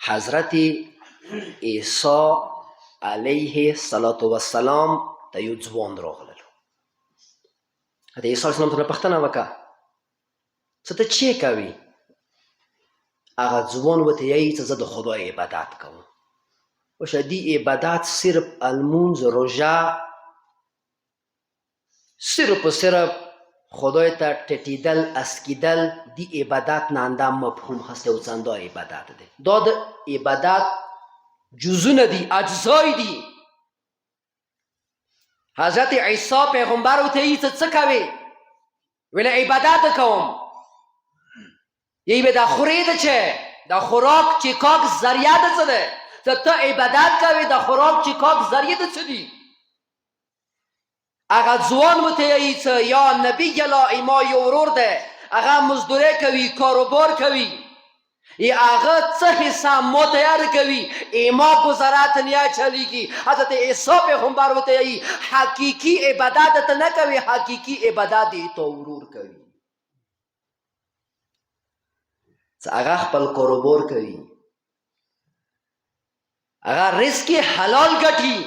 حضرت عیسی علیه السلام ته یو ځوان راغللو. د عیسی علیه السلام ته پوښتنه وکړه څه ته چی کوي؟ هغه ځوان ورته وایي چې زه د خدای عبادت کوم. وشه دی عبادت صرف المونځ روژه صرف و صرف خدای ته ټټېدل اسکیدل دی عبادت نه انده مفهوم هست او څنده عبادت دی. دا د عبادت جزونه دي، اجزای دي. حضرت عیسی پیغمبر ورته وایي څه کوې؟ ویله عبادت کوم. یی به دا خورې ده چې دا خوراک چکاک ذریعه ده څه ده؟ ته عبادت کوې دا خوراک چکاک ذریعه ده څه دي؟ هغه ځوان ورته وایي څه یا نبی الله ما یو ورور دی هغه مزدوري کوي کاروبار کوي هغه څه حصه ما تیار کوي ما گذرات نیا چلیږي. حضرت عیسی پیغمبر ورته وایي حقیقي عبادت ته نه کوي، حقیقي عبادت ته ورور کوي. هغه خپل کاروبار کوي، هغه رزق حلال ګټي.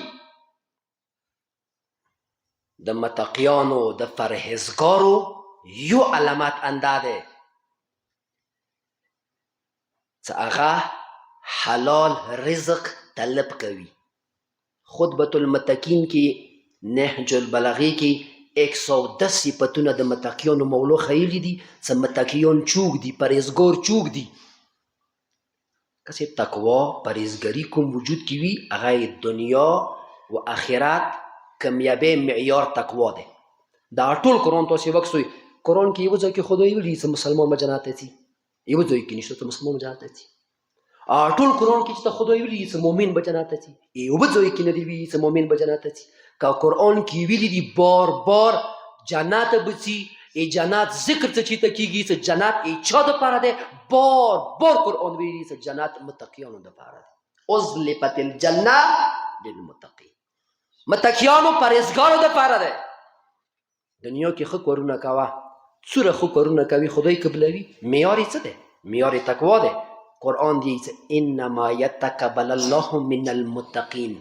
د متقیانو د پرهیزګارو یو علامت انده ده چې هغه حلال رزق طلب کوي. خطبة المتقین کې نهج البلاغه کې 110 صفتونه د متقیانو مولو خیلی دي چې متقیان چوک دي، پرهیزګار چوک دي. کسی تقوا پرهیزګاری کوم وجود کې وي هغه دنیا و آخرت کامیابی معیار تقوا ده. دا ټول قرآن تاسو وکسوي. قرآن کې یو ځای کې خدای ویلي چې مسلمان به جنت ته ځي، یو ځای کې نشته چې مسلمان جنت ته ځي. ټول قرآن کې چې خدای ویلي چې مؤمن به جنت ته ځي، یو ځای کې نه دی ویلي چې مؤمن به جنت ته ځي. که قرآن کې ویلي دي بار بار جنت به ځي، جنت ذکر څه چی ته کیږي چې جنت چا دپاره دی؟ بار بار قرآن ویلي چې جنت متقیانو دپاره دی. ازلفت الجنه للمتقین، متقیانو پرهیزګارو دپاره دی. دنیا کې ښه کارونه کوه، څوره ښه کارونه کوي خدای قبلوي. معیار یې څه دی؟ معیار یې تقوا دی. قرآن دی چې انما یتقبل الله من المتقین.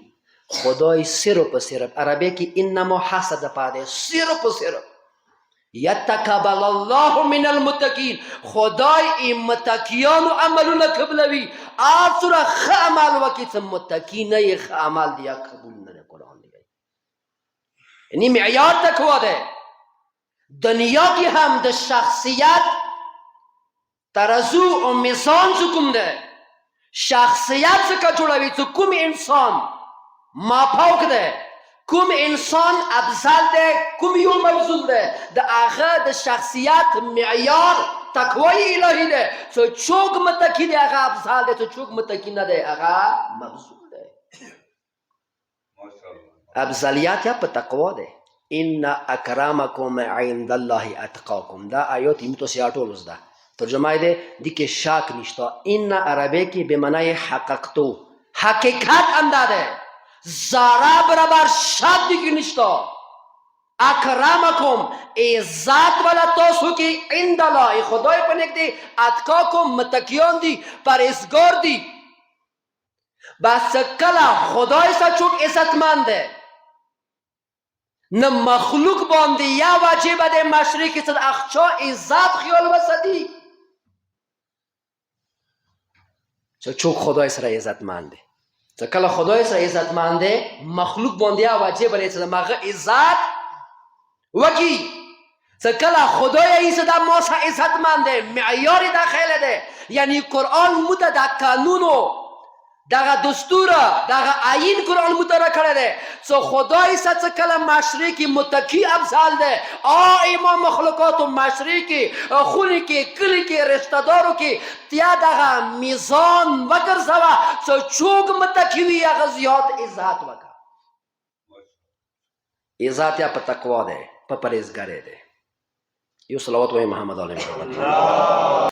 خدای صرف و صرف عربی کې انما حسد دپاره دی، صرف و صرف یتقبل الله من المتقین. خدای این متقیانو عملونه قبلوي. هر څوره ښه عمل وکړي چې متقی نه یې ښه عمل دی یا قبول نه دی. قرآن دی یعنی معیار تقوا دی. دنیا کې هم د شخصیت ترازو او میزان څه کوم دی؟ شخصیت څخه جوړوي چې کوم انسان مافوق دی، کوم انسان افضل دی، کوم یو مفضول دی. د هغه د شخصیت معیار تقوی الهی دی. چې څوک متقی دی هغه افضل دی، چې څوک متقی نه دی هغه مفضول دی. افضلیت یا په تقوا دی. ان اکرمکم عند الله اتقاکم. دا آیات متوسیا ټول زده ترجمه ده دی کې شک نشته. ان عربی کې به معنی حققتو، حقیقت انداده، ذره برابر شک دیگه نشته. اکرمکم عزت والا تاسو کې عند الله خدای په نږدې، اتقاکم متقیان دي، پرهیزګار دي. بس کله خدای سره چوک عزتمند ده نه مخلوق باندې یا واجب ده مشرک صد اخچا عزت خیال وسدی. چوک خدای سره عزتمنده، ځکه کله خدای سره عزتمنده مخلوق باندې یا واجب ده چې مغه عزت وکی. ځکه کله خدای یې صدا ما سره عزتمنده معیار داخله ده. یعنی قرآن مت د قانونو دغه دستور دغه آیین قرآن متره کړی دی چې خدای څخه کله مشرقي متقی افضل دی. امام مخلوقاتو مشرقي خونې کې کلي کې رشته دارو کې تیا دغه میزان وګرځوه چې څوک متقی وي هغه زیات عزت وکړه. عزت یا په تقوا دی، په پرهیزګارۍ دی. یو صلوات وایي محمد علیه محمد.